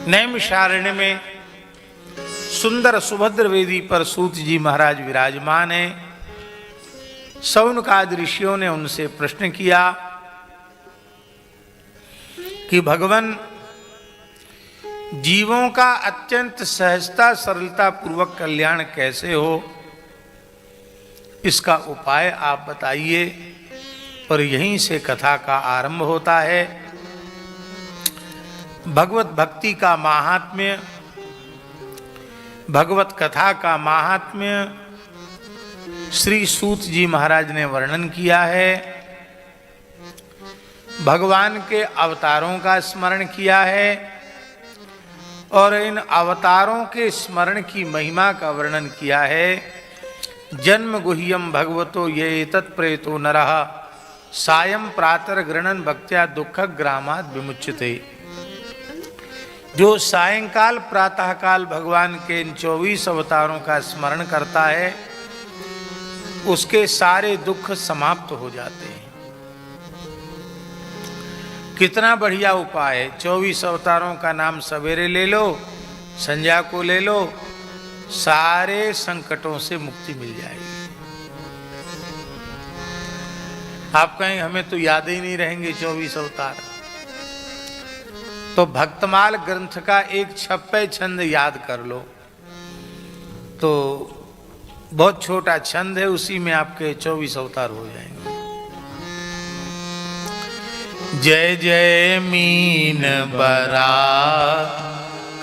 नैमिषारण्य में सुंदर सुभद्र वेदी पर सूत जी महाराज विराजमान हैं। शौनकादि ऋषियों ने उनसे प्रश्न किया कि भगवान, जीवों का अत्यंत सहजता सरलता पूर्वक कल्याण कैसे हो, इसका उपाय आप बताइए। और यहीं से कथा का आरंभ होता है। भगवत भक्ति का महात्म्य, भगवत कथा का महात्म्य श्री सूत जी महाराज ने वर्णन किया है। भगवान के अवतारों का स्मरण किया है और इन अवतारों के स्मरण की महिमा का वर्णन किया है। जन्म गुह्यम भगवतो ये तत्प्रेतो नरः सायं प्रातः गृणन भक्त्या दुख ग्रामाद विमुच्यते। जो सायंकाल प्रातःकाल भगवान के इन 24 अवतारों का स्मरण करता है, उसके सारे दुख समाप्त हो जाते हैं। कितना बढ़िया उपाय है। 24 अवतारों का नाम सवेरे ले लो, संध्या को ले लो, सारे संकटों से मुक्ति मिल जाएगी। आप कहें हमें तो याद ही नहीं रहेंगे 24 अवतार। तो भक्तमाल ग्रंथ का एक 56 छंद याद कर लो, तो बहुत छोटा छंद है, उसी में आपके 24 अवतार हो जाएंगे। जय जय मीन बरा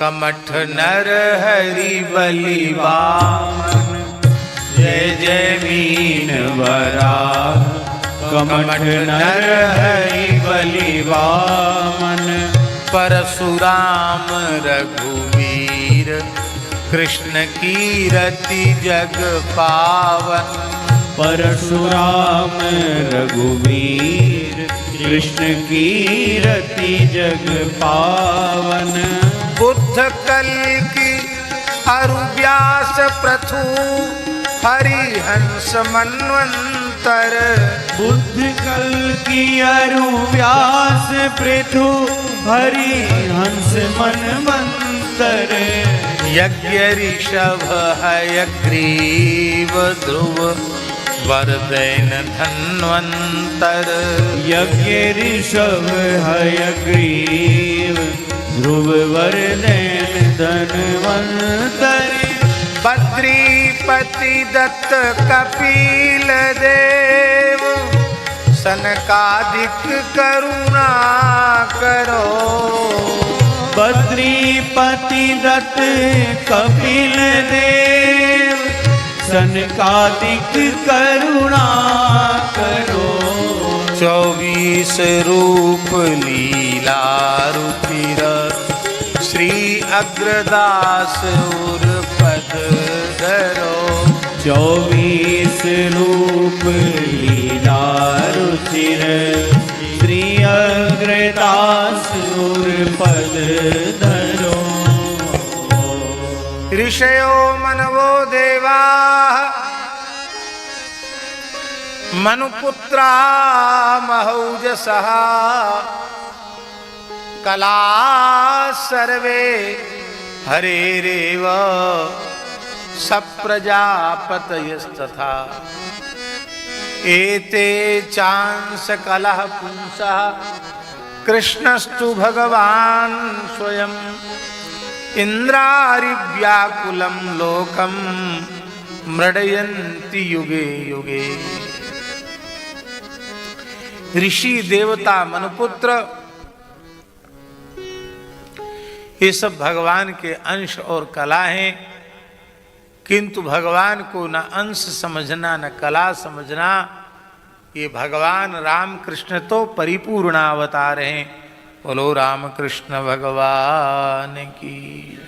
कमठ नर हरि बलि वामन। जय जय मीन बरा कमठ नर हरि बलि वामन। परशुराम रघुवीर कृष्ण कीरति जग पावन। परशुराम रघुवीर कृष्ण कीरति जग पावन। बुद्ध कल की अरु व्यास प्रथु हरिहंस मन्वंतर। बुद्ध कल की अरु व्यास पृथु हरिहंस मन्वंतर। यज्ञ ऋषभ हयग्रीव ध्रुव वरदैन धन्वंतर। यज्ञ ऋषभ हयग्रीव ध्रुव वरदैन धन्वंतर। बद्रीपति दत्त कपिल देव सनकादिक करुणा करो। बद्रीपति दत्त कपिल देव सनकादिक करुणा करो। 24 रूप लीला रुचिर श्री अग्रदास उर पद धरो। 24 रूप लीला रुचिर श्री अग्रदास उर पद धरो। ऋषयो मनवो देवा मनुपुत्रा महौजसः। कला सर्वे हरेरेव सप्रजापतयस्तथा। एते चांस कलह पुंसः कृष्णस्तु भगवान् स्वयं। इंद्रारिव्याकुलं लोकं मृडयन्ति युगे युगे। ऋषि देवता मनुपुत्र ये सब भगवान के अंश और कला हैं, किंतु भगवान को न अंश समझना न कला समझना। ये भगवान राम कृष्ण तो परिपूर्ण अवतार हैं। बोलो राम कृष्ण भगवान की।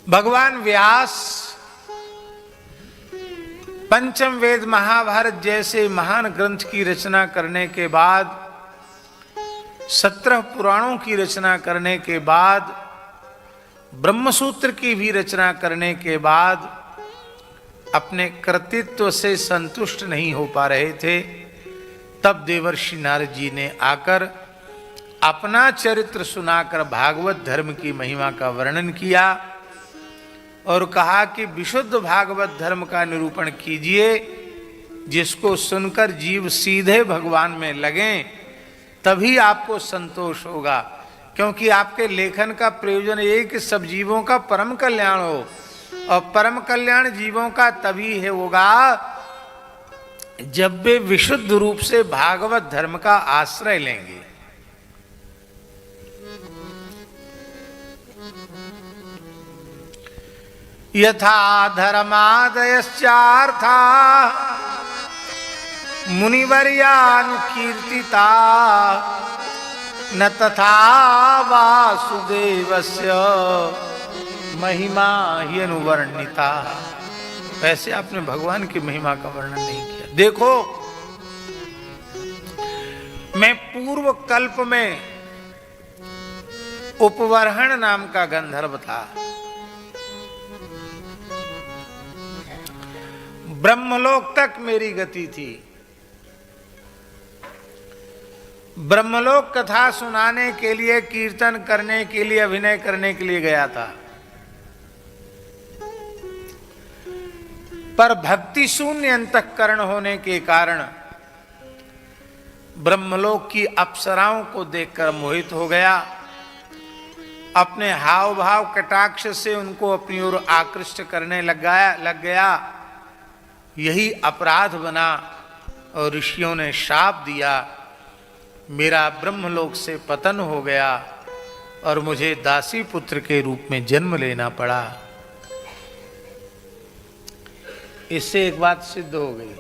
भगवान व्यास पंचम वेद महाभारत जैसे महान ग्रंथ की रचना करने के बाद, 17 पुराणों की रचना करने के बाद, ब्रह्मसूत्र की भी रचना करने के बाद अपने कृतित्व से संतुष्ट नहीं हो पा रहे थे। तब देवर्षि नारद जी ने आकर अपना चरित्र सुनाकर भागवत धर्म की महिमा का वर्णन किया और कहा कि विशुद्ध भागवत धर्म का निरूपण कीजिए, जिसको सुनकर जीव सीधे भगवान में लगें, तभी आपको संतोष होगा। क्योंकि आपके लेखन का प्रयोजन ये कि सब जीवों का परम कल्याण हो, और परम कल्याण जीवों का तभी है होगा जब वे विशुद्ध रूप से भागवत धर्म का आश्रय लेंगे। यथा धर्मादयश्चार्था मुनिवर्यानुकीर्तिता न तथा वासुदेवस्य महिमा ही अनुवर्णिता। वैसे आपने भगवान की महिमा का वर्णन नहीं किया। देखो, मैं पूर्व कल्प में उपवरहण नाम का गंधर्व था। ब्रह्मलोक तक मेरी गति थी। ब्रह्मलोक कथा सुनाने के लिए, कीर्तन करने के लिए, अभिनय करने के लिए गया था। पर भक्ति शून्य अंतःकरण होने के कारण ब्रह्मलोक की अप्सराओं को देखकर मोहित हो गया। अपने हाव भाव कटाक्ष से उनको अपनी ओर आकृष्ट करने लग गया। यही अपराध बना और ऋषियों ने शाप दिया। मेरा ब्रह्मलोक से पतन हो गया और मुझे दासी पुत्र के रूप में जन्म लेना पड़ा। इससे एक बात सिद्ध हो गई,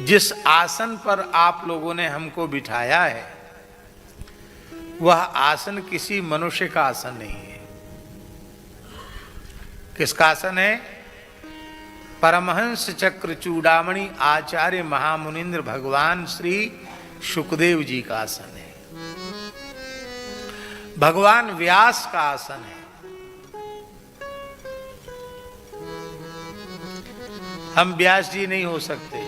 जिस आसन पर आप लोगों ने हमको बिठाया है वह आसन किसी मनुष्य का आसन नहीं है। किसका आसन है? परमहंस चक्र चूड़ामणि आचार्य महामुनिंद्र भगवान श्री शुकदेव जी का आसन है। भगवान व्यास का आसन है। हम व्यास जी नहीं हो सकते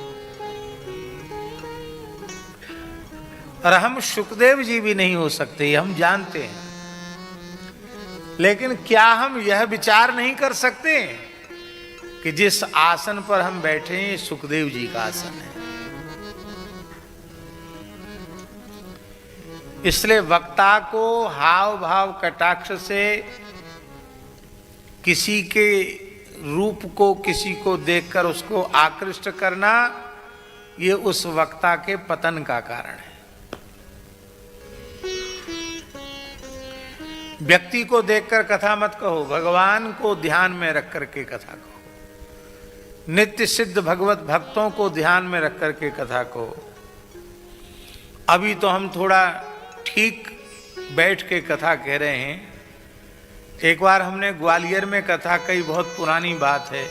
और हम शुकदेव जी भी नहीं हो सकते, हम जानते हैं। लेकिन क्या हम यह विचार नहीं कर सकते कि जिस आसन पर हम बैठे हैं सुखदेव जी का आसन है? इसलिए वक्ता को हाव भाव कटाक्ष से किसी के रूप को, किसी को देखकर उसको आकृष्ट करना, ये उस वक्ता के पतन का कारण है। व्यक्ति को देखकर कथा मत कहो, भगवान को ध्यान में रख करके कथा कहो। नित्य सिद्ध भगवत भक्तों को ध्यान में रख करके कथा कहो। अभी तो हम थोड़ा ठीक बैठ के कथा कह रहे हैं। एक बार हमने ग्वालियर में कथा कही, बहुत पुरानी बात है।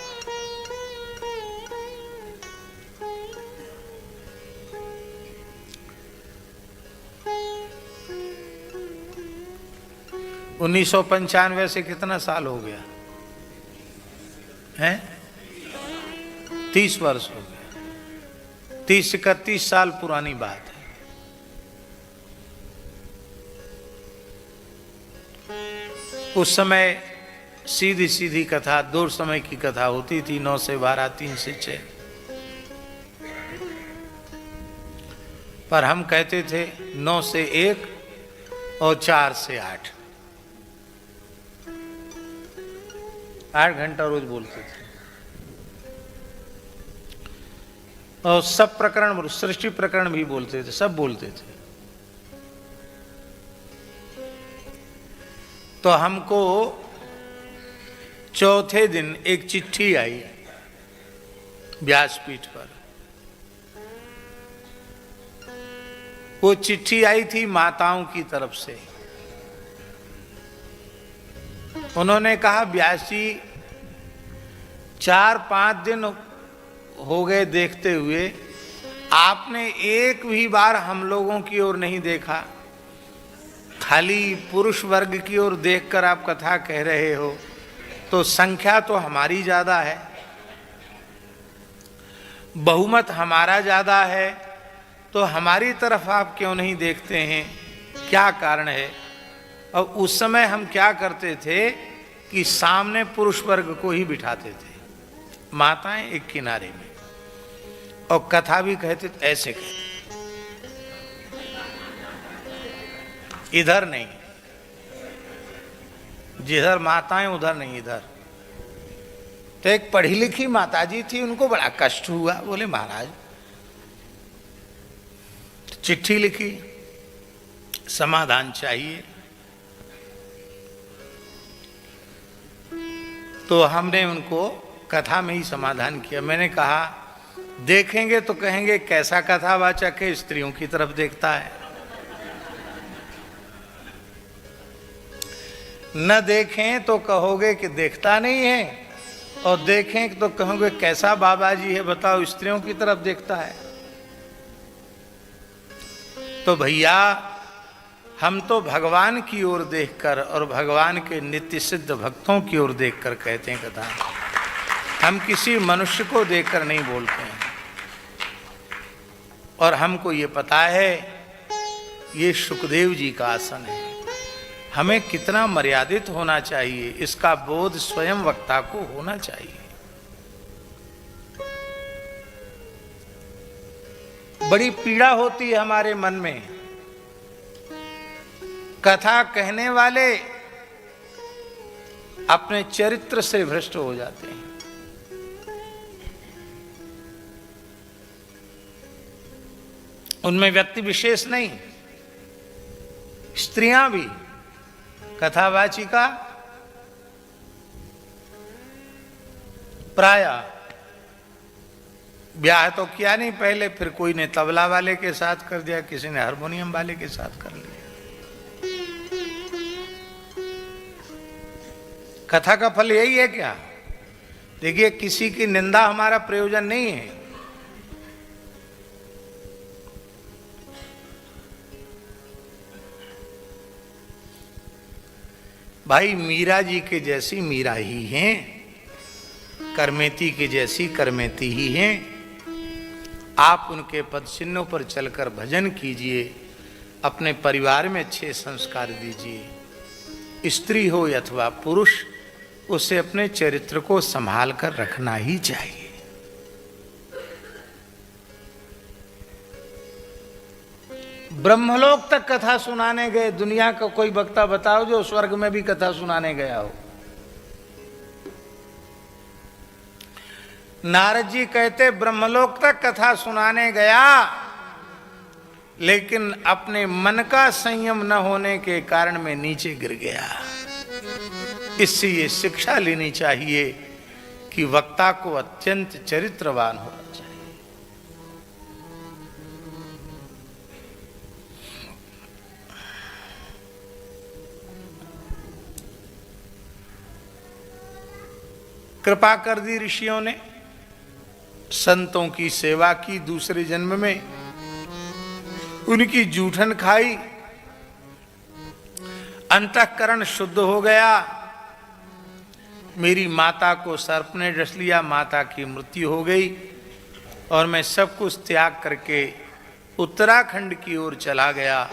उन्नीस 1995 से कितना साल हो गया है? 30 वर्ष हो गया। 30-31 साल पुरानी बात है। उस समय सीधी सीधी कथा, 2 समय की कथा होती थी, 9 से 12, 3 से 6। पर हम कहते थे 9 से 1 और 4 से 8। 8 घंटा रोज बोलते थे। और सब प्रकरण, सृष्टि प्रकरण भी बोलते थे, सब बोलते थे। तो हमको चौथे दिन एक चिट्ठी आई व्यासपीठ पर। वो चिट्ठी आई थी माताओं की तरफ से। उन्होंने कहा, व्यास जी 4-5 दिन हो गए देखते हुए, आपने एक भी बार हम लोगों की ओर नहीं देखा। खाली पुरुष वर्ग की ओर देखकर आप कथा कह रहे हो, तो संख्या तो हमारी ज्यादा है, बहुमत हमारा ज्यादा है, तो हमारी तरफ आप क्यों नहीं देखते हैं, क्या कारण है? और उस समय हम क्या करते थे कि सामने पुरुष वर्ग को ही बिठाते थे, माताएं एक किनारे में, और कथा भी कहते थे, ऐसे कहते, इधर नहीं, जिधर माताएं उधर नहीं, इधर। तो एक पढ़ी लिखी माताजी थी, उनको बड़ा कष्ट हुआ, बोले महाराज, चिट्ठी लिखी, समाधान चाहिए। तो हमने उनको कथा में ही समाधान किया। मैंने कहा देखेंगे तो कहेंगे कैसा कथावाचक है, स्त्रियों की तरफ देखता है, न देखें तो कहोगे कि देखता नहीं है, और देखें तो कहोगे कैसा बाबा जी है, बताओ स्त्रियों की तरफ देखता है। तो भैया हम तो भगवान की ओर देखकर और भगवान के नित्य सिद्ध भक्तों की ओर देखकर कहते हैं कथा, हम किसी मनुष्य को देखकर नहीं बोलते हैं। और हमको ये पता है ये सुखदेव जी का आसन है, हमें कितना मर्यादित होना चाहिए, इसका बोध स्वयं वक्ता को होना चाहिए। बड़ी पीड़ा होती है हमारे मन में, कथा कहने वाले अपने चरित्र से भ्रष्ट हो जाते हैं। उनमें व्यक्ति विशेष नहीं, स्त्रियां भी, कथावाचिका प्राय ब्याह तो किया नहीं पहले, फिर कोई ने तबला वाले के साथ कर दिया, किसी ने हारमोनियम वाले के साथ कर लिया। कथा का फल यही है क्या? देखिए, किसी की निंदा हमारा प्रयोजन नहीं है। भाई मीरा जी के जैसी मीरा ही हैं, करमेती के जैसी करमेती ही हैं। आप उनके पद चिन्हों पर चलकर भजन कीजिए, अपने परिवार में अच्छे संस्कार दीजिए। स्त्री हो अथवा पुरुष, उसे अपने चरित्र को संभाल कर रखना ही चाहिए। ब्रह्मलोक तक कथा सुनाने गए, दुनिया का कोई वक्ता बताओ जो स्वर्ग में भी कथा सुनाने गया हो। नारद जी कहते ब्रह्मलोक तक कथा सुनाने गया, लेकिन अपने मन का संयम न होने के कारण में नीचे गिर गया। इससे ये शिक्षा लेनी चाहिए कि वक्ता को अत्यंत चरित्रवान होना चाहिए। कृपा कर दी ऋषियों ने, संतों की सेवा की, दूसरे जन्म में उनकी जूठन खाई, अंतःकरण शुद्ध हो गया। मेरी माता को सर्प ने डस लिया, माता की मृत्यु हो गई, और मैं सब कुछ त्याग करके उत्तराखंड की ओर चला गया।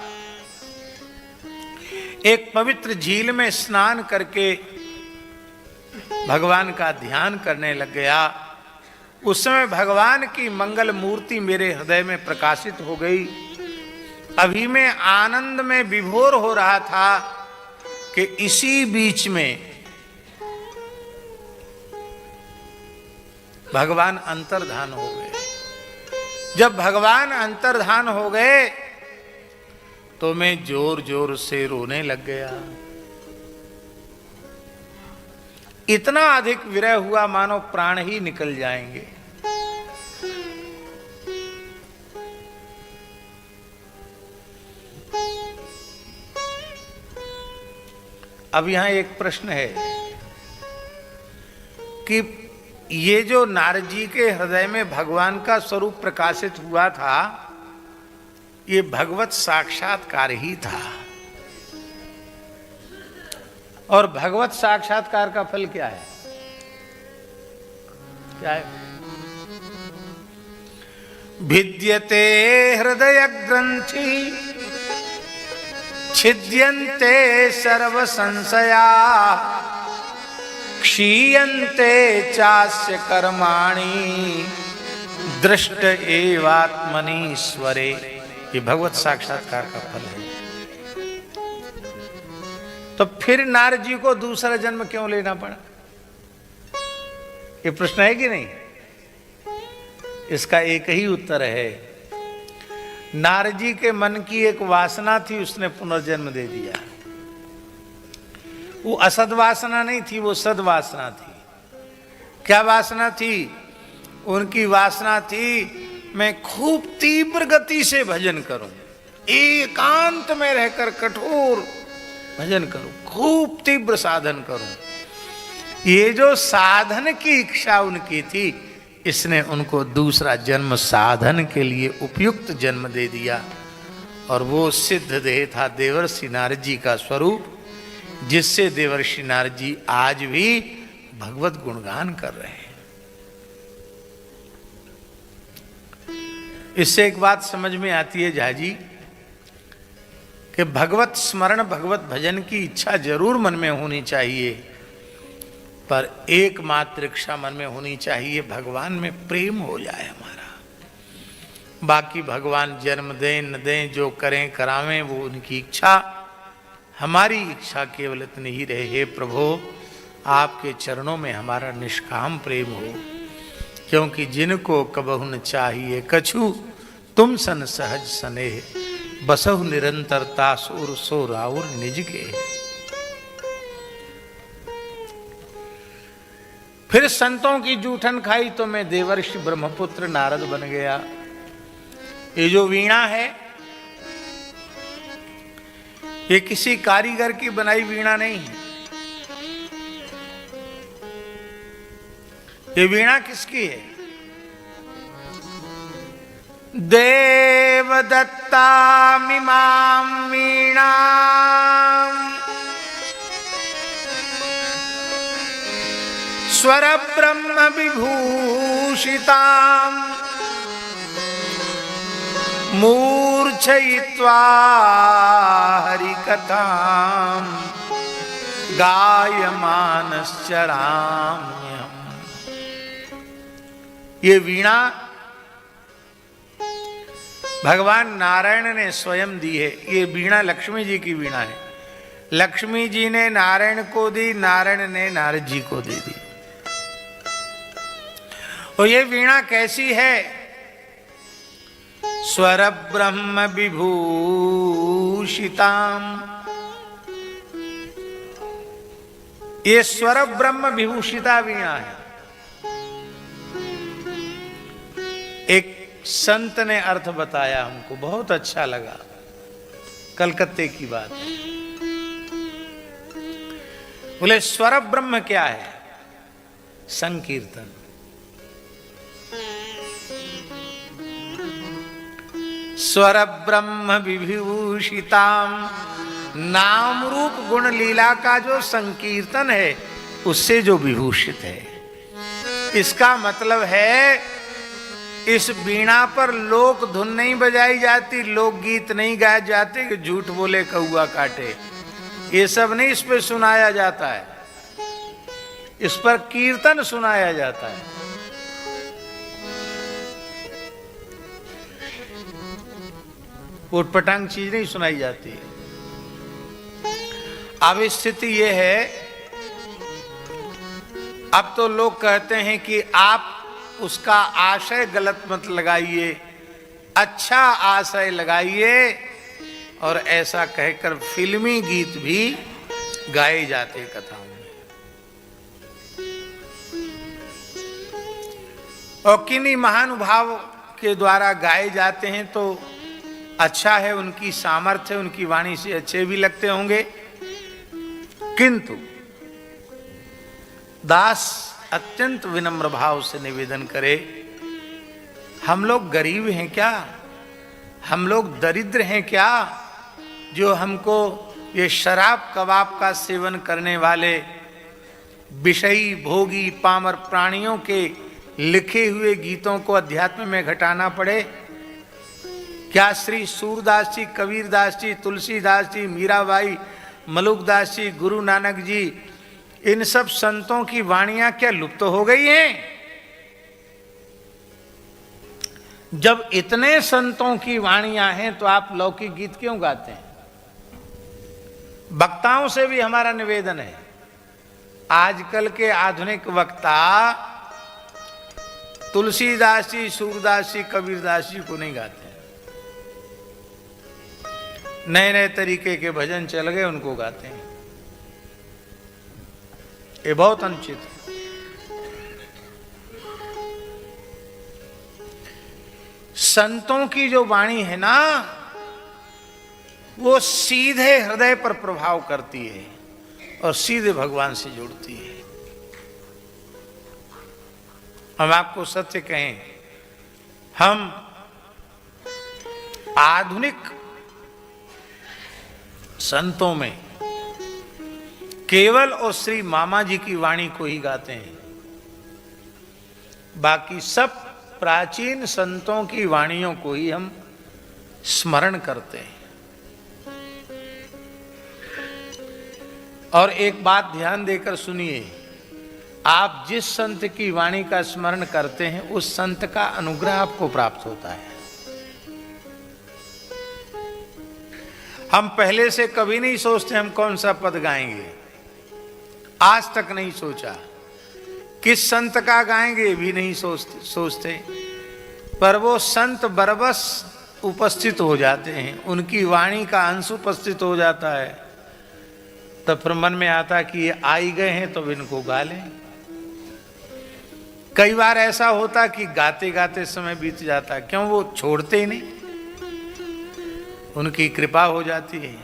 एक पवित्र झील में स्नान करके भगवान का ध्यान करने लग गया। उस समय भगवान की मंगल मूर्ति मेरे हृदय में प्रकाशित हो गई। अभी मैं आनंद में विभोर हो रहा था कि इसी बीच में भगवान अंतर्धान हो गए। जब भगवान अंतर्धान हो गए तो मैं जोर जोर से रोने लग गया। इतना अधिक विरह हुआ मानो प्राण ही निकल जाएंगे। अब यहां एक प्रश्न है कि ये जो नारद जी के हृदय में भगवान का स्वरूप प्रकाशित हुआ था, ये भगवत साक्षात्कार ही था। और भगवत साक्षात्कार का फल क्या है? क्या है? भिद्यते हृदय ग्रंथि छिद्यन्ते सर्व संशया क्षीयन्ते चास्य कर्माणि दृष्ट एवात्मनीश्वरे। ये भगवत साक्षात्कार का फल है। तो फिर नारद जी को दूसरा जन्म क्यों लेना पड़ा? ये प्रश्न है कि नहीं? इसका एक ही उत्तर है, नारद जी के मन की एक वासना थी, उसने पुनर्जन्म दे दिया। वो असद वासना नहीं थी, वो सद वासना थी। क्या वासना थी? उनकी वासना थी मैं खूब तीव्र गति से भजन करूं, एकांत में रहकर कठोर भजन करूं, खूब तीव्र साधन करूं। ये जो साधन की इच्छा उनकी थी, इसने उनको दूसरा जन्म साधन के लिए उपयुक्त जन्म दे दिया। और वो सिद्ध देह था देवर्षि नारद जी का स्वरूप, जिससे देवर्षि नारद जी आज भी भगवत गुणगान कर रहे हैं। इससे एक बात समझ में आती है झाजी, कि भगवत स्मरण भगवत भजन की इच्छा जरूर मन में होनी चाहिए, पर एकमात्र इच्छा मन में होनी चाहिए, भगवान में प्रेम हो जाए हमारा। बाकी भगवान जन्म दें न दें, जो करें करावें, वो उनकी इच्छा। हमारी इच्छा केवल इतनी ही रहे, हे प्रभु आपके चरणों में हमारा निष्काम प्रेम हो। क्योंकि जिनको कबहु न चाहिए कछु, तुम सन सहज स्नेह, बसहु निरंतरता सुर सो राउर निज के। फिर संतों की जूठन खाई तो मैं देवर्षि ब्रह्मपुत्र नारद बन गया। ये जो वीणा है, ये किसी कारीगर की बनाई वीणा नहीं है। ये वीणा किसकी है? देवदत्ता मिमां वीणा स्वर ब्रह्म विभूषितां मूर्छयित्वा हरिकथां गायमानश्चराम्यहम्। ये वीणा भगवान नारायण ने स्वयं दी है। ये वीणा लक्ष्मी जी की वीणा है। लक्ष्मी जी ने नारायण को दी, नारायण ने नारद जी को दे दी। और ये वीणा कैसी है? स्वर ब्रह्म विभूषिताम। ये स्वर ब्रह्म विभूषिता वीणा है। एक संत ने अर्थ बताया हमको, बहुत अच्छा लगा, कलकत्ते की बात है। बोले स्वर ब्रह्म क्या है? संकीर्तन। स्वर ब्रह्म विभूषिताम, नाम रूप गुण लीला का जो संकीर्तन है, उससे जो विभूषित है। इसका मतलब है इस वीणा पर लोक धुन नहीं बजाई जाती, लोकगीत नहीं गाए जाते कि झूठ बोले कौआ काटे, ये सब नहीं इस पे सुनाया जाता है। इस पर कीर्तन सुनाया जाता है। उटपटांग चीज नहीं सुनाई जाती है। अब स्थिति यह है, अब तो लोग कहते हैं कि आप उसका आशय गलत मत लगाइए, अच्छा आशय लगाइए। और ऐसा कहकर फिल्मी गीत भी गाए जाते कथाओं में। और किन्हीं महानुभाव के द्वारा गाए जाते हैं तो अच्छा है, उनकी सामर्थ्य, उनकी वाणी से अच्छे भी लगते होंगे। किंतु दास अत्यंत विनम्र भाव से निवेदन करे, हम लोग गरीब हैं क्या? हम लोग दरिद्र हैं क्या, जो हमको ये शराब कबाब का सेवन करने वाले विषयी भोगी पामर प्राणियों के लिखे हुए गीतों को अध्यात्म में घटाना पड़े? क्या श्री सूरदास जी, कबीरदास जी, तुलसीदास जी, मीराबाई, मलुकदास जी, गुरु नानक जी, इन सब संतों की वाणियां क्या लुप्त हो गई हैं? जब इतने संतों की वाणियां हैं तो आप लौकिक गीत क्यों गाते हैं? वक्ताओं से भी हमारा निवेदन है, आजकल के आधुनिक वक्ता तुलसीदास जी, सूरदास जी, कबीरदास जी को नहीं गाते हैं। नए नए तरीके के भजन चल गए, उनको गाते हैं। ये बहुत अनुचित है। संतों की जो वाणी है ना, वो सीधे हृदय पर प्रभाव करती है और सीधे भगवान से जुड़ती है। हम आपको सत्य कहें, हम आधुनिक संतों में केवल और श्री मामा जी की वाणी को ही गाते हैं। बाकी सब प्राचीन संतों की वाणियों को ही हम स्मरण करते हैं। और एक बात ध्यान देकर सुनिए, आप जिस संत की वाणी का स्मरण करते हैं उस संत का अनुग्रह आपको प्राप्त होता है। हम पहले से कभी नहीं सोचते हम कौन सा पद गाएंगे, आज तक नहीं सोचा। किस संत का गाएंगे भी नहीं सोचते, पर वो संत बरबस उपस्थित हो जाते हैं, उनकी वाणी का अंश उपस्थित हो जाता है, तब फिर मन में आता कि ये आई गए हैं तो इनको गा लें। कई बार ऐसा होता कि गाते गाते समय बीत जाता, क्यों? वो छोड़ते ही नहीं, उनकी कृपा हो जाती है।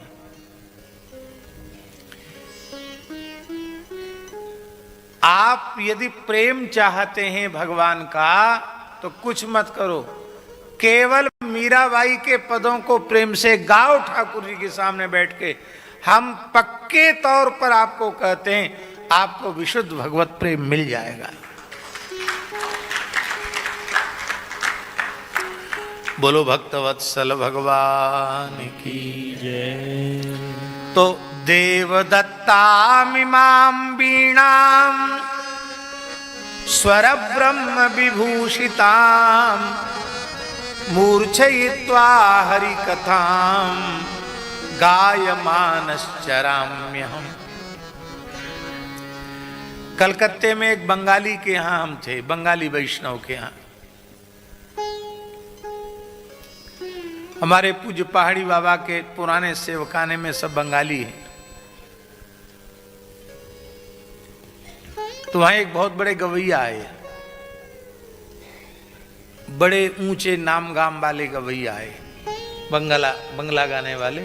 आप यदि प्रेम चाहते हैं भगवान का तो कुछ मत करो, केवल मीराबाई के पदों को प्रेम से गाओ ठाकुर जी के सामने बैठ के। हम पक्के तौर पर आपको कहते हैं, आपको विशुद्ध भगवत प्रेम मिल जाएगा। बोलो भक्तवत्सल भगवान की जय। तो देवदत्तामिमां वीणां स्वर ब्रह्म विभूषितां मूर्छयित्वा हरिकथां गायमानश्चराम्यहम्। कलकत्ते में एक बंगाली के यहाँ हम थे, बंगाली वैष्णव के यहाँ। हमारे पूज्य पहाड़ी बाबा के पुराने सेवखाने में सब बंगाली हैं। तो वहां एक बहुत बड़े गवैया आए, बड़े ऊंचे नाम गाम वाले गवैया आए, बंगला गाने वाले।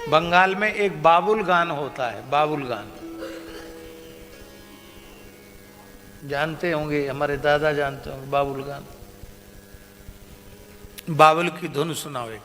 बंगाल में एक बाबुल गान होता है, बाबुल गान जानते होंगे, हमारे दादा जानते होंगे बाबुल गान। बाबुल की धुन सुनाओ एक।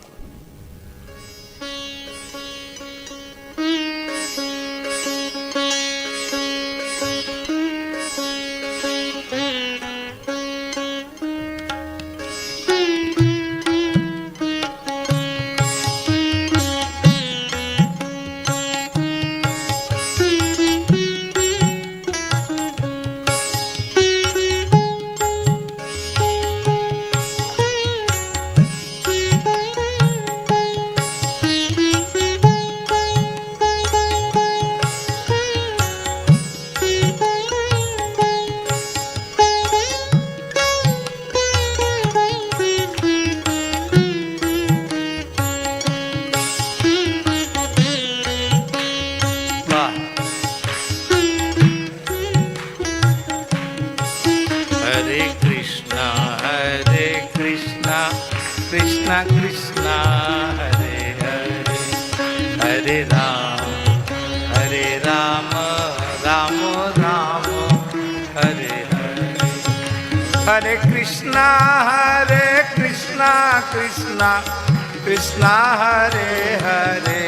कृष्णा कृष्णा हरे हरे, हरे राम राम राम हरे हरे, हरे कृष्णा कृष्णा कृष्णा हरे हरे,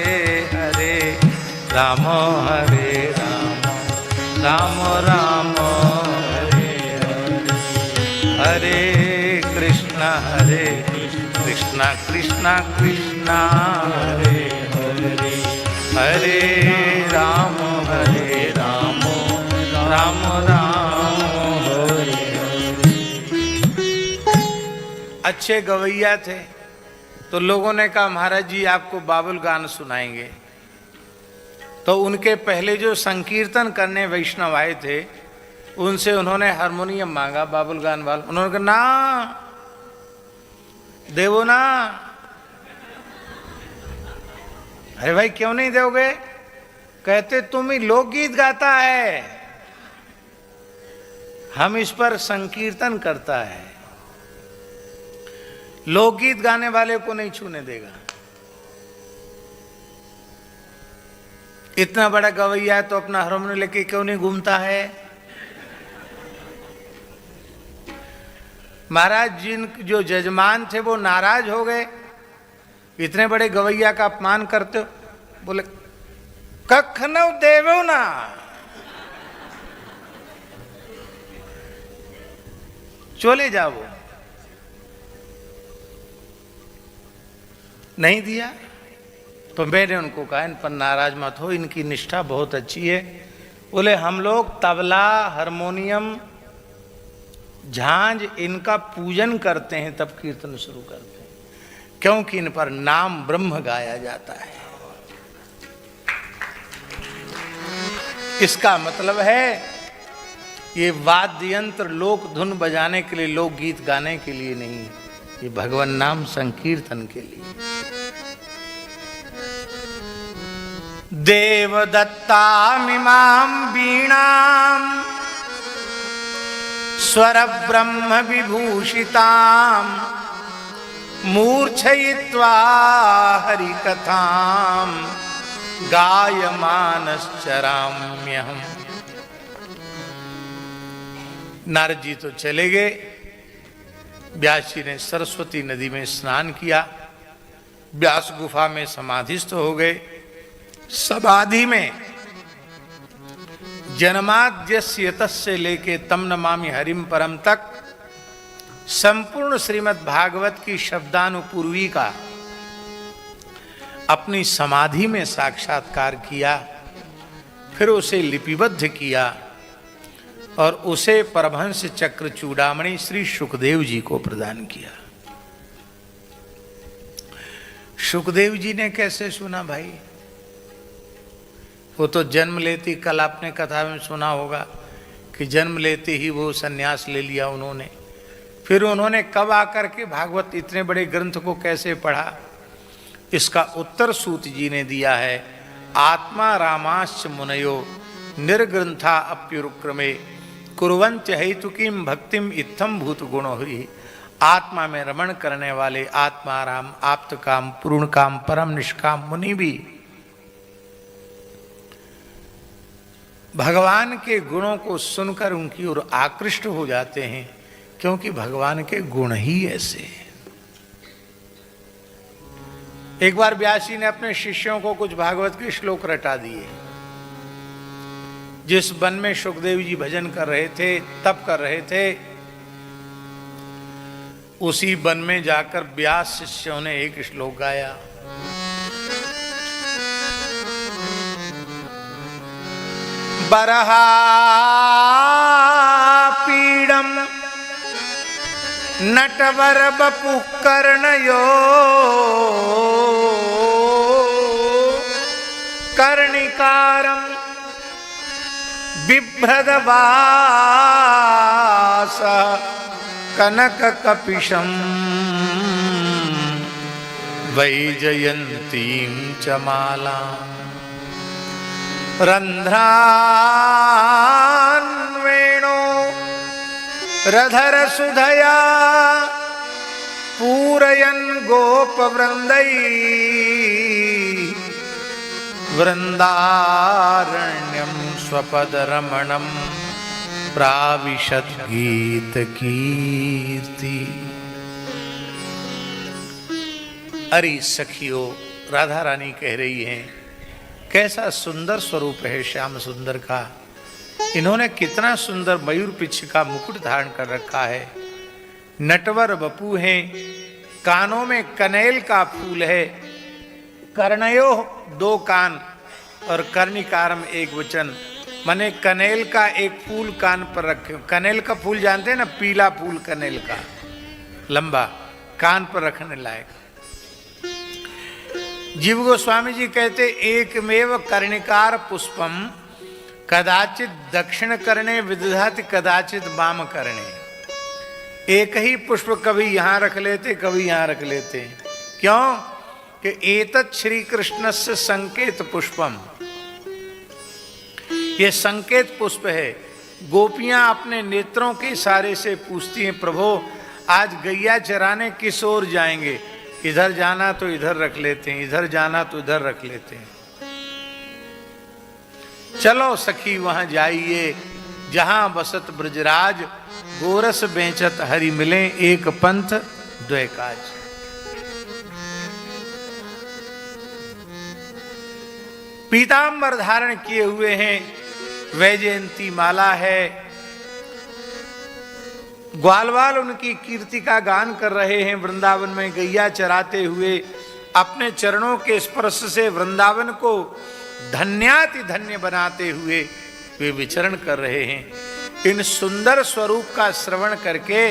हरे राम राम राम हरे हरे, हरे कृष्णा कृष्णा कृष्णा कृष्णा कृष्णा हरे हरे हरे राम राम राम हरे अच्छे गवैया थे तो लोगों ने कहा महाराज जी आपको बाबुल गान सुनाएंगे। तो उनके पहले जो संकीर्तन करने वैष्णव आए थे उनसे उन्होंने हारमोनियम मांगा बाबुल गान वाला। उन्होंने कहा ना देवो ना। अरे भाई क्यों नहीं दोगे? कहते तुम ही लोकगीत गाता है, हम इस पर संकीर्तन करता है, लोकगीत गाने वाले को नहीं छूने देगा। इतना बड़ा गवैया है तो अपना हारमोनियम लेके क्यों नहीं घूमता है? महाराज जिन जो जजमान थे वो नाराज हो गए, इतने बड़े गवैया का अपमान करते हो। बोले कख न देवो ना, चले जाओ। नहीं दिया तो मैंने उनको कहा इन पर नाराज मत हो, इनकी निष्ठा बहुत अच्छी है। बोले हम लोग तबला हारमोनियम झांझ इनका पूजन करते हैं तब कीर्तन शुरू करते हैं, क्योंकि इन पर नाम ब्रह्म गाया जाता है। इसका मतलब है ये वाद्य यंत्र लोक धुन बजाने के लिए, लोक गीत गाने के लिए नहीं, ये भगवान नाम संकीर्तन के लिए। देवदत्तामिमां वीणां स्वर ब्रह्म विभूषितां मूर्छयित्वा हरिकथां गायमानश्चराम्यहम्। नारद जी तो चले गए। व्यास जी ने सरस्वती नदी में स्नान किया, व्यास गुफा में समाधिस्थ हो गए। समाधि में जन्माद्यस्य यतस्य लेके तम नमामि हरिम परम तक संपूर्ण श्रीमद् भागवत की शब्दानुपूर्वी का अपनी समाधि में साक्षात्कार किया, फिर उसे लिपिबद्ध किया और उसे परमहंस चक्र चूड़ामणि श्री सुखदेव जी को प्रदान किया। सुखदेव जी ने कैसे सुना भाई? वो तो जन्म लेती, कल आपने कथा में सुना होगा कि जन्म लेते ही वो सन्यास ले लिया उन्होंने। फिर उन्होंने कब आकर के भागवत इतने बड़े ग्रंथ को कैसे पढ़ा? इसका उत्तर सूत जी ने दिया है। आत्मा रामाश्च मुनयो निर्ग्रंथा अप्युरुक्रमे कुर्वंच हेतुकीम भक्तिम इत्थम भूत गुणो ही। आत्मा में रमण करने वाले आत्माराम, आप्त काम, पूर्ण काम, परम निष्काम मुनि भी भगवान के गुणों को सुनकर उनकी ओर आकृष्ट हो जाते हैं, क्योंकि भगवान के गुण ही ऐसे हैं। एक बार व्यास जी ने अपने शिष्यों को कुछ भागवत के श्लोक रटा दिए। जिस वन में सुखदेव जी भजन कर रहे थे, तप कर रहे थे, उसी वन में जाकर व्यास शिष्यों ने एक श्लोक गाया। बरहा पीड़म नटवर बपु कर्णयो कर्णिकारम बिभ्रदवास कनक कपिशम वैजयंतीं च माला रंध्रान्वेणो रधर सुधया पूरयन् गोपवृंदै वृंदारण्यं स्वपदरमणं प्राविशद गीत कीर्ति। अरे सखियों, राधा रानी कह रही हैं, कैसा सुंदर स्वरूप है श्याम सुंदर का। इन्होंने कितना सुंदर मयूर पिच्छ का मुकुट धारण कर रखा है। नटवर बपू हैं, कानों में कनेल का फूल है। कर्णयो 2 कान और कर्णिकारम एक वचन, माने कनेल का एक फूल कान पर रखे। कनेल का फूल जानते हैं ना, पीला फूल कनेल का, लंबा, कान पर रखने लायक। जीव गोस्वामी जी कहते एकमेव कर्णिकार पुष्पम कदाचित दक्षिण करणे विदधति कदाचित वाम करणे। एक ही पुष्प कभी यहां रख लेते, कभी यहां रख लेते। क्यों? कि एतत् श्री कृष्णस्य संकेत पुष्पम, ये संकेत पुष्प है। गोपियां अपने नेत्रों के इशारे से पूछती हैं, प्रभु आज गैया चराने किस ओर जाएंगे? इधर जाना तो इधर रख लेते हैं, इधर जाना तो इधर रख लेते हैं। चलो सखी वहां जाइए जहां बसत ब्रजराज, गोरस बेचत हरि मिले, एक पंथ द्वय काज। पीतांबर धारण किए हुए हैं, वैजयंती माला है, ग्वालवाल उनकी कीर्ति का गान कर रहे हैं। वृंदावन में गैया चराते हुए अपने चरणों के स्पर्श से वृंदावन को धन्याति धन्य बनाते हुए वे विचरण कर रहे हैं। इन सुंदर स्वरूप का श्रवण करके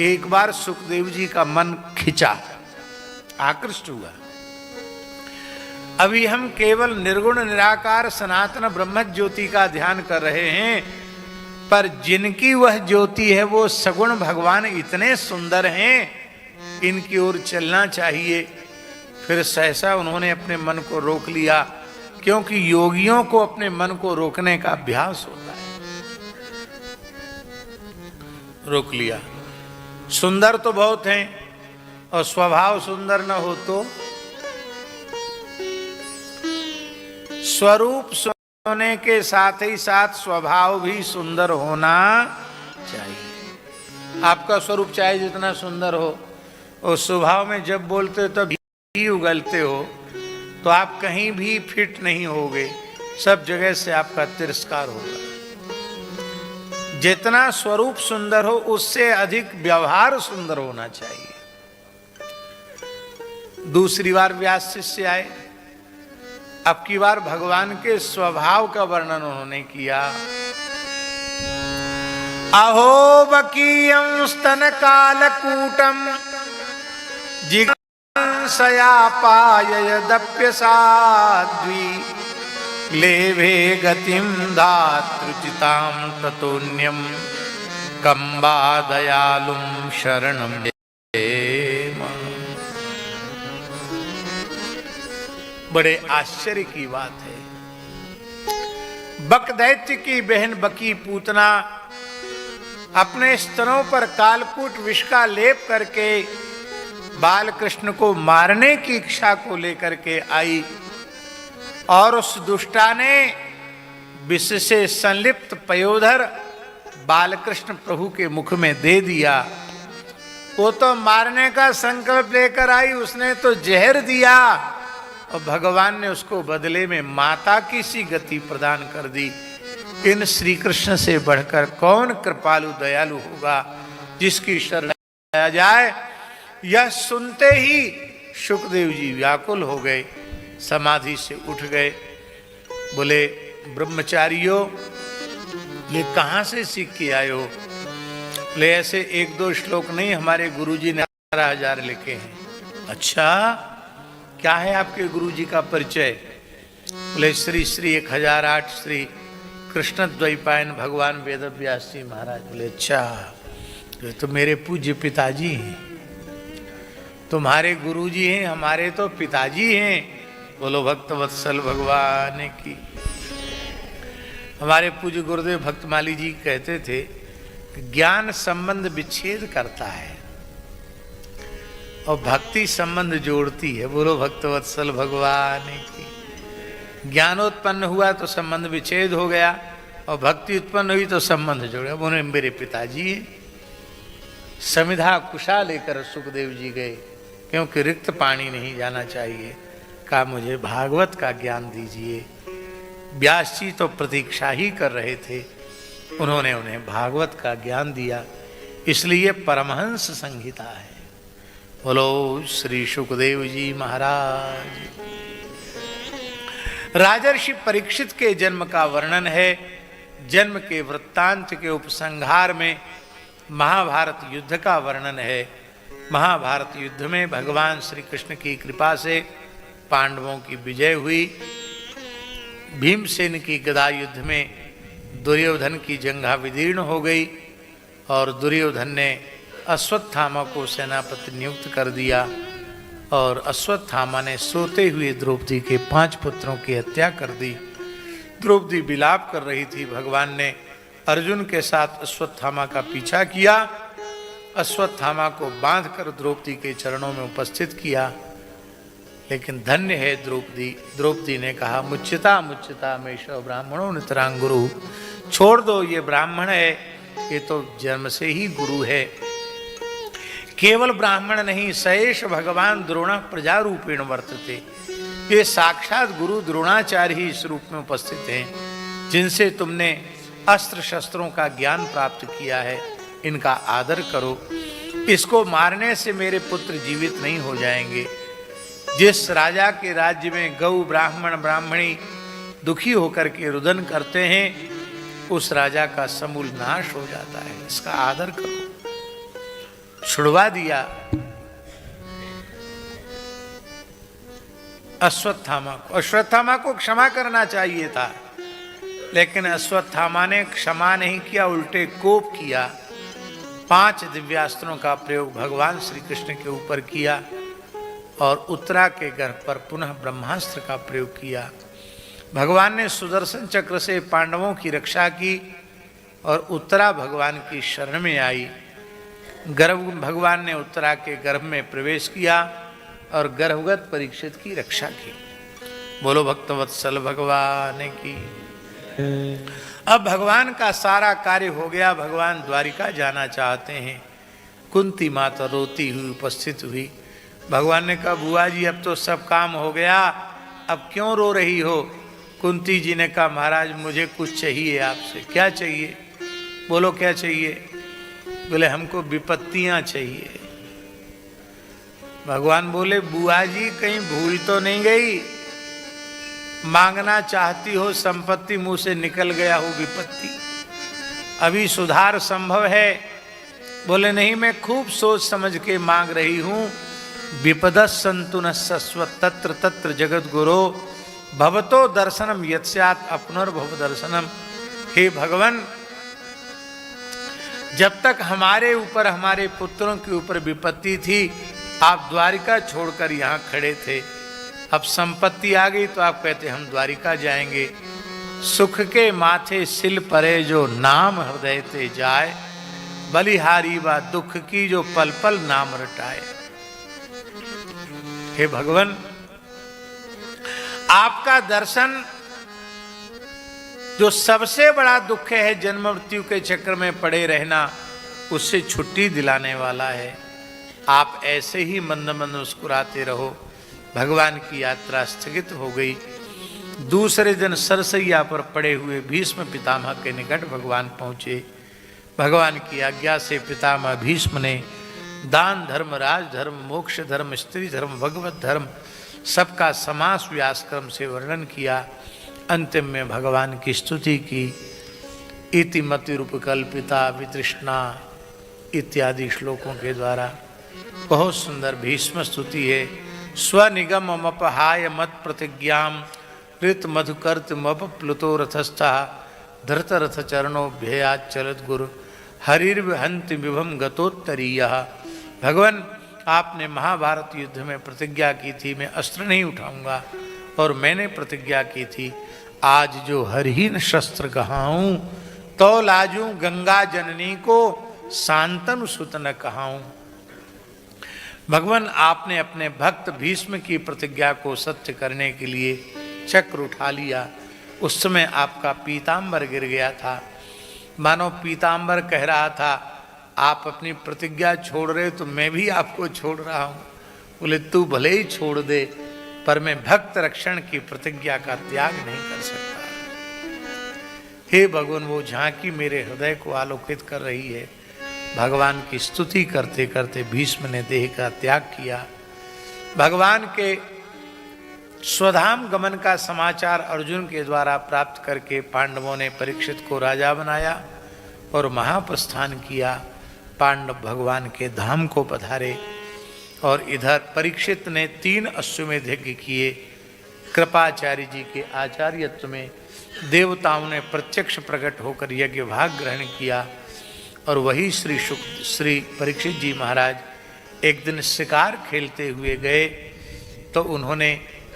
एक बार सुखदेव जी का मन खिंचा, आकृष्ट हुआ। अभी हम केवल निर्गुण निराकार सनातन ब्रह्म ज्योति का ध्यान कर रहे हैं, पर जिनकी वह ज्योति है वो सगुण भगवान इतने सुंदर हैं, इनकी ओर चलना चाहिए। फिर सहसा उन्होंने अपने मन को रोक लिया, क्योंकि योगियों को अपने मन को रोकने का अभ्यास होता है। रोक लिया। सुंदर तो बहुत हैं और स्वभाव सुंदर न हो तो स्वरूप होने के साथ ही साथ स्वभाव भी सुंदर होना चाहिए। आपका स्वरूप चाहे जितना सुंदर हो और स्वभाव में जब बोलते हो तब ही उगलते हो, तो आप कहीं भी फिट नहीं होगे, सब जगह से आपका तिरस्कार होगा। जितना स्वरूप सुंदर हो उससे अधिक व्यवहार सुंदर होना चाहिए। दूसरी बार व्यास शिष्य आए, अब की बार भगवान के स्वभाव का वर्णन उन्होंने किया। अहो बकीयं स्तन कालकूटम जिगंसया पाययदप्य साध्वी लेभे गतिम धातृचितां ततोन्यम कंबा दयालुम शरणम। बड़े आश्चर्य की बात है। बक दैत्य की बहन बकी पूतना अपने स्तनों पर कालकूट विष का लेप करके बाल कृष्ण को मारने की इच्छा को लेकर के आई, और उस दुष्टा ने विष से संलिप्त पयोधर बालकृष्ण प्रभु के मुख में दे दिया। वो तो मारने का संकल्प लेकर आई, उसने तो जहर दिया और भगवान ने उसको बदले में माता की सी गति प्रदान कर दी। इन श्री कृष्ण से बढ़कर कौन कृपालु दयालु होगा जिसकी शरण आ जाए। यह सुनते ही शुकदेव जी व्याकुल हो गए, समाधि से उठ गए। बोले ब्रह्मचारियों, ये कहाँ से सीख के आए हो? बोले ऐसे 1-2 श्लोक नहीं, हमारे गुरुजी ने 18,000 लिखे हैं। अच्छा, क्या है आपके गुरुजी का परिचय? बोले श्री श्री 1008 श्री कृष्ण द्वैपायन भगवान वेद व्यास जी महाराज। बोले अच्छा, ये तो मेरे पूज्य पिताजी हैं। तुम्हारे गुरुजी हैं, हमारे तो पिताजी हैं। बोलो भक्त वत्सल भगवान की। हमारे पूज्य गुरुदेव भक्तमाली जी कहते थे कि ज्ञान संबंध विच्छेद करता है और भक्ति संबंध जोड़ती है। बोलो भक्तवत्सल भगवान की। ज्ञानोत्पन्न हुआ तो संबंध विच्छेद हो गया, और भक्ति उत्पन्न हुई तो संबंध जोड़ गया। बोले मेरे पिताजी हैं। समिधा कुशा लेकर सुखदेव जी गए, क्योंकि रिक्त पानी नहीं जाना चाहिए। कहा मुझे भागवत का ज्ञान दीजिए। व्यास जी तो प्रतीक्षा ही कर रहे थे, उन्होंने उन्हें भागवत का ज्ञान दिया। इसलिए परमहंस संहिता है। बोलो श्री सुखदेव जी महाराज। राजर्षि परीक्षित के जन्म का वर्णन है। जन्म के वृत्तांत के उपसंहार में महाभारत युद्ध का वर्णन है। महाभारत युद्ध में भगवान श्री कृष्ण की कृपा से पांडवों की विजय हुई। भीमसेन की गदा युद्ध में दुर्योधन की जंघा विदीर्ण हो गई और दुर्योधन ने अश्वत्थामा को सेनापति नियुक्त कर दिया और अश्वत्थामा ने सोते हुए द्रौपदी के 5 पुत्रों की हत्या कर दी। द्रौपदी विलाप कर रही थी। भगवान ने अर्जुन के साथ अश्वत्थामा का पीछा किया। अश्वत्थामा को बांधकर द्रौपदी के चरणों में उपस्थित किया। लेकिन धन्य है द्रौपदी। द्रौपदी ने कहा, मुच्यता मुच्यता मेष ब्राह्मणों नितरांग गुरु। छोड़ दो, ये ब्राह्मण है, ये तो जन्म से ही गुरु है। केवल ब्राह्मण नहीं, सएष भगवान द्रोण प्रजा रूपेण वर्तते। ये साक्षात गुरु द्रोणाचार्य ही इस रूप में उपस्थित हैं, जिनसे तुमने अस्त्र शस्त्रों का ज्ञान प्राप्त किया है। इनका आदर करो। इसको मारने से मेरे पुत्र जीवित नहीं हो जाएंगे। जिस राजा के राज्य में गौ ब्राह्मण ब्राह्मणी दुखी होकर के रुदन करते हैं, उस राजा का समूल नाश हो जाता है। इसका आदर करो। छुड़वा दिया अश्वत्थामा को। अश्वत्थामा को क्षमा करना चाहिए था, लेकिन अश्वत्थामा ने क्षमा नहीं किया, उल्टे कोप किया। 5 दिव्यास्त्रों का प्रयोग भगवान श्री कृष्ण के ऊपर किया और उत्तरा के गर्भ पर पुनः ब्रह्मास्त्र का प्रयोग किया। भगवान ने सुदर्शन चक्र से पांडवों की रक्षा की और उत्तरा भगवान की शरण में आई। भगवान ने उत्तरा के गर्भ में प्रवेश किया और गर्भगत परीक्षित की रक्षा की। बोलो भक्तवत्सल भगवान की। अब भगवान का सारा कार्य हो गया। भगवान द्वारिका जाना चाहते हैं। कुंती माता रोती हुई उपस्थित हुई। भगवान ने कहा, बुआ जी अब तो सब काम हो गया, अब क्यों रो रही हो? कुंती जी ने कहा, महाराज मुझे कुछ चाहिए आपसे। क्या चाहिए? बोलो क्या चाहिए? बोले हमको विपत्तियां चाहिए। भगवान बोले, बुआ जी कहीं भूल तो नहीं गई? मांगना चाहती हो संपत्ति, मुंह से निकल गया हो विपत्ति। अभी सुधार संभव है? बोले नहीं, मैं खूब सोच समझ के मांग रही हूं। विपदस्सन्तु न सस्व तत्र तत्र जगत गुरो भवतो दर्शनम यत्स्यात् अपनर्भव दर्शनम। हे भगवान, जब तक हमारे ऊपर हमारे पुत्रों के ऊपर विपत्ति थी, आप द्वारिका छोड़कर यहाँ खड़े थे। अब संपत्ति आ गई तो आप कहते हम द्वारिका जाएंगे। सुख के माथे सिल परे जो नाम हृदय ते जाए, बलिहारी व दुख की जो पल पल नाम रटाए। हे भगवान, आपका दर्शन जो सबसे बड़ा दुख है, जन्म मृत्यु के चक्र में पड़े रहना, उससे छुट्टी दिलाने वाला है। आप ऐसे ही मंद मंद मुस्कुराते रहो। भगवान की यात्रा स्थगित हो गई। दूसरे दिन सरसैया पर पड़े हुए भीष्म पितामह के निकट भगवान पहुँचे। भगवान की आज्ञा से पितामह भीष्म ने दान धर्म, राज धर्म, मोक्ष धर्म, स्त्री धर्म, भगवत धर्म सबका समास व्यास क्रम से वर्णन किया। अंतिम में भगवान की स्तुति की। इति मति रूप कल्पिता वितृष्णा इत्यादि श्लोकों के द्वारा बहुत सुंदर भीष्म स्तुति है। स्वनिगम मपहाय मत प्रतिज्ञाम ऋत मधुकर्त मप प्लुतो रथस्था धृत रथ चरणों भेयात चलत गुरु हरिर्हंति विभम गतोत्तरीय। भगवान, आपने महाभारत युद्ध में प्रतिज्ञा की थी मैं अस्त्र नहीं उठाऊंगा, और मैंने प्रतिज्ञा की थी आज जो हरहीन शस्त्र कहाऊं तो लाजूं गंगा जननी को शांतनु सुत न कहाऊं। भगवान, आपने अपने भक्त भीष्म की प्रतिज्ञा को सत्य करने के लिए चक्र उठा लिया। उस समय आपका पीतांबर गिर गया था। मानो पीतांबर कह रहा था आप अपनी प्रतिज्ञा छोड़ रहे तो मैं भी आपको छोड़ रहा हूँ। बोले तू भले ही छोड़ दे, पर मैं भक्त रक्षण की प्रतिज्ञा का त्याग नहीं कर सकता। हे भगवान, वो झांकी मेरे हृदय को आलोकित कर रही है। भगवान की स्तुति करते करते भीष्म ने देह का त्याग किया। भगवान के स्वधाम गमन का समाचार अर्जुन के द्वारा प्राप्त करके पांडवों ने परीक्षित को राजा बनाया और महाप्रस्थान किया। पांडव भगवान के धाम को पधारे और इधर परीक्षित ने 3 अश्वमेध यज्ञ किए। कृपाचार्य जी के आचार्यत्व में देवताओं ने प्रत्यक्ष प्रकट होकर यज्ञ भाग ग्रहण किया। और वही श्री परीक्षित जी महाराज एक दिन शिकार खेलते हुए गए तो उन्होंने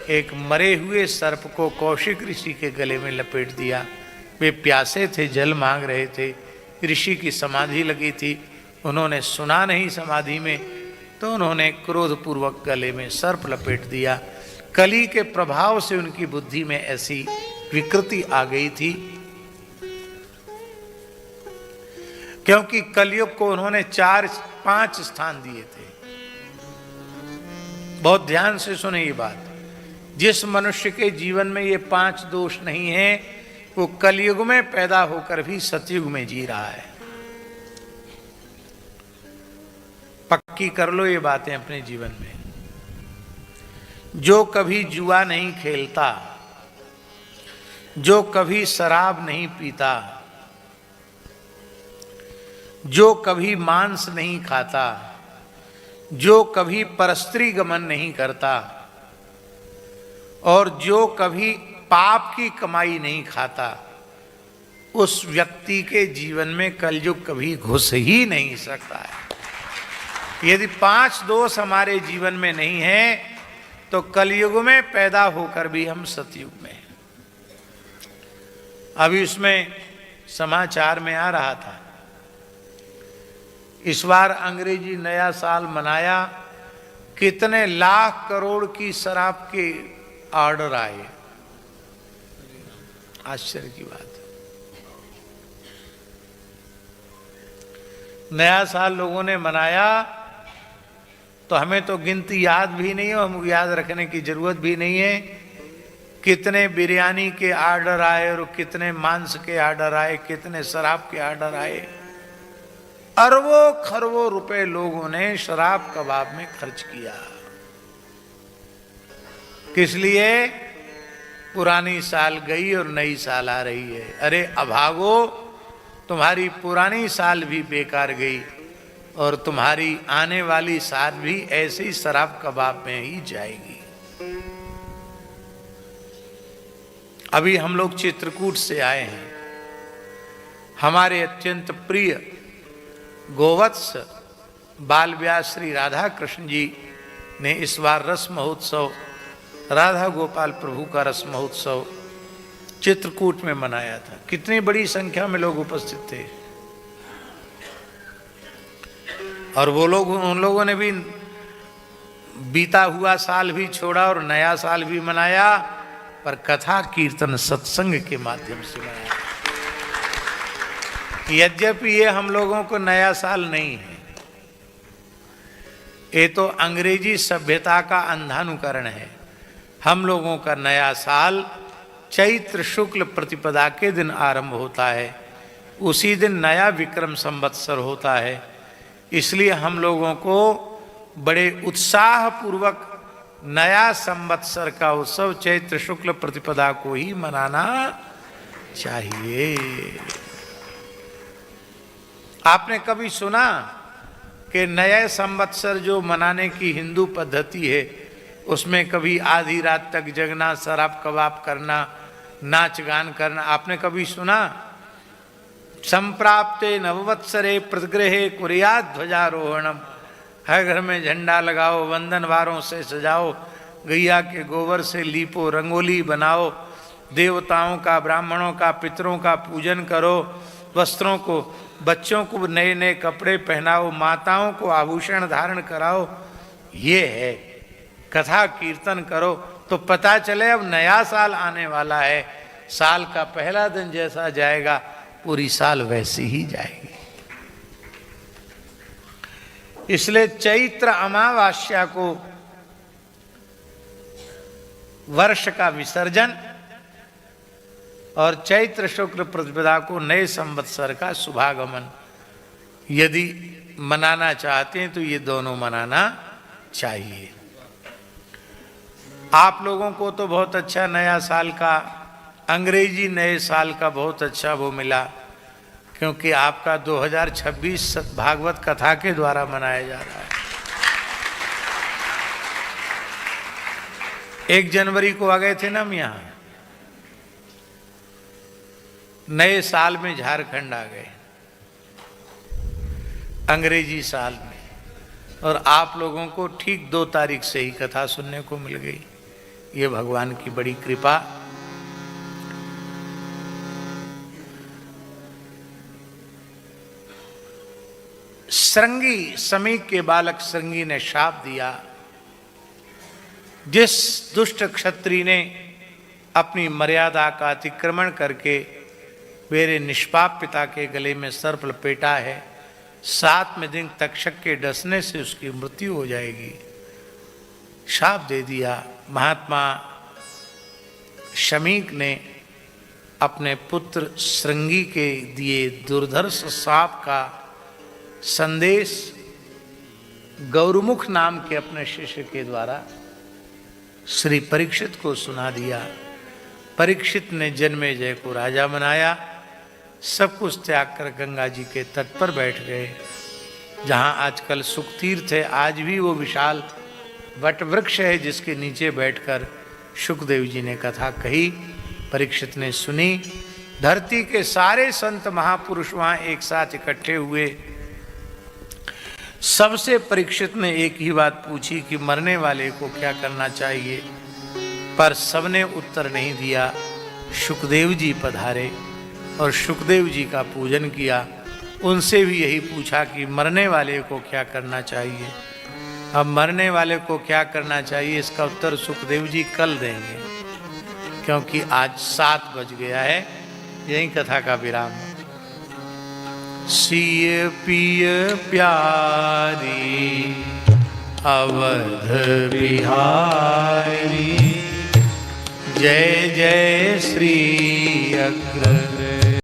एक मरे हुए सर्प को कौशिक ऋषि के गले में लपेट दिया। वे प्यासे थे, जल मांग रहे थे, ऋषि की समाधि लगी थी, उन्होंने सुना नहीं समाधि में, तो उन्होंने क्रोधपूर्वक गले में सर्प लपेट दिया। कली के प्रभाव से उनकी बुद्धि में ऐसी विकृति आ गई थी, क्योंकि कलयुग को उन्होंने 4-5 स्थान दिए थे। बहुत ध्यान से सुने ये बात। जिस मनुष्य के जीवन में ये 5 दोष नहीं है वो कलयुग में पैदा होकर भी सतयुग में जी रहा है। पक्की कर लो ये बातें अपने जीवन में। जो कभी जुआ नहीं खेलता, जो कभी शराब नहीं पीता, जो कभी मांस नहीं खाता, जो कभी परस्त्री गमन नहीं करता और जो कभी पाप की कमाई नहीं खाता, उस व्यक्ति के जीवन में कलयुग कभी घुस ही नहीं सकता है। यदि 5 दोष हमारे जीवन में नहीं है तो कलयुग में पैदा होकर भी हम सतयुग में हैं। अभी उसमें समाचार में आ रहा था, इस बार अंग्रेजी नया साल मनाया, कितने लाख करोड़ की शराब के ऑर्डर आए। आश्चर्य की बात है। नया साल लोगों ने मनाया तो हमें तो गिनती याद भी नहीं है, हमको याद रखने की जरूरत भी नहीं है। कितने बिरयानी के ऑर्डर आए और कितने मांस के ऑर्डर आए, कितने शराब के ऑर्डर आए। अरबों खरबों रुपए लोगों ने शराब कबाब में खर्च किया। किस लिए? पुरानी साल गई और नई साल आ रही है। अरे अभागो, तुम्हारी पुरानी साल भी बेकार गई और तुम्हारी आने वाली साल भी ऐसे ही शराब कबाब में ही जाएगी। अभी हम लोग चित्रकूट से आए हैं। हमारे अत्यंत प्रिय गोवत्स बाल व्यास श्री राधा कृष्ण जी ने इस बार रस महोत्सव, राधा गोपाल प्रभु का रस महोत्सव चित्रकूट में मनाया था। कितनी बड़ी संख्या में लोग उपस्थित थे। और वो लोग, उन लोगों ने भी बीता हुआ साल भी छोड़ा और नया साल भी मनाया, पर कथा कीर्तन सत्संग के माध्यम से मनाया। यद्यपि ये हम लोगों को नया साल नहीं है, ये तो अंग्रेजी सभ्यता का अंधानुकरण है। हम लोगों का नया साल चैत्र शुक्ल प्रतिपदा के दिन आरंभ होता है, उसी दिन नया विक्रम संवत्सर होता है। इसलिए हम लोगों को बड़े उत्साह पूर्वक नया संवत्सर का उत्सव चैत्र शुक्ल प्रतिपदा को ही मनाना चाहिए। आपने कभी सुना कि नए संवत्सर जो मनाने की हिंदू पद्धति है उसमें कभी आधी रात तक जगना, शराब कबाब करना, नाच गान करना, आपने कभी सुना? संप्राप्ते नववत्सरे प्रतिगृहे कुर्यात् ध्वजारोहणम। हर घर में झंडा लगाओ, वंदन वारों से सजाओ, गैया के गोबर से लीपो, रंगोली बनाओ, देवताओं का, ब्राह्मणों का, पितरों का पूजन करो, वस्त्रों को, बच्चों को नए नए कपड़े पहनाओ, माताओं को आभूषण धारण कराओ। ये है, कथा कीर्तन करो तो पता चले अब नया साल आने वाला है। साल का पहला दिन जैसा जाएगा पूरी साल वैसी ही जाएगी। इसलिए चैत्र अमावास्या को वर्ष का विसर्जन और चैत्र शुक्ल प्रतिपदा को नए संवत्सर का शुभागमन यदि मनाना चाहते हैं तो ये दोनों मनाना चाहिए। आप लोगों को तो बहुत अच्छा नया साल का, अंग्रेजी नए साल का बहुत अच्छा वो मिला, क्योंकि आपका 2026 भागवत कथा के द्वारा मनाया जा रहा है। 1 जनवरी को आ गए थे ना हम यहाँ, नए साल में झारखंड आ गए, अंग्रेजी साल में, और आप लोगों को ठीक 2 तारीख से ही कथा सुनने को मिल गई। ये भगवान की बड़ी कृपा। श्रृंगी, समीक के बालक श्रृंगी ने शाप दिया, जिस दुष्ट क्षत्रिय ने अपनी मर्यादा का अतिक्रमण करके मेरे निष्पाप पिता के गले में सर्प लपेटा है, 7वें दिन तक्षक के डसने से उसकी मृत्यु हो जाएगी। शाप दे दिया। महात्मा शमीक ने अपने पुत्र श्रृंगी के दिए दुर्धर्ष शाप का संदेश गौरमुख नाम के अपने शिष्य के द्वारा श्री परीक्षित को सुना दिया। परीक्षित ने जन्मेजय को राजा बनाया। सब कुछ त्याग कर गंगा जी के तट पर बैठ गए, जहाँ आजकल सुखतीर्थ है। आज भी वो विशाल वट वृक्ष है, जिसके नीचे बैठकर शुकदेव जी ने कथा कही। परीक्षित ने सुनी। धरती के सारे संत महापुरुष वहाँ एक साथ इकट्ठे हुए। सबसे परीक्षित ने एक ही बात पूछी कि मरने वाले को क्या करना चाहिए, पर सबने उत्तर नहीं दिया। शुकदेव जी पधारे और शुकदेव जी का पूजन किया। उनसे भी यही पूछा कि मरने वाले को क्या करना चाहिए। अब मरने वाले को क्या करना चाहिए, इसका उत्तर शुकदेव जी कल देंगे, क्योंकि आज 7 बज गया है। यही कथा का विराम। सिय पिय प्यारी अवध बिहारी, जय जय श्री अग्र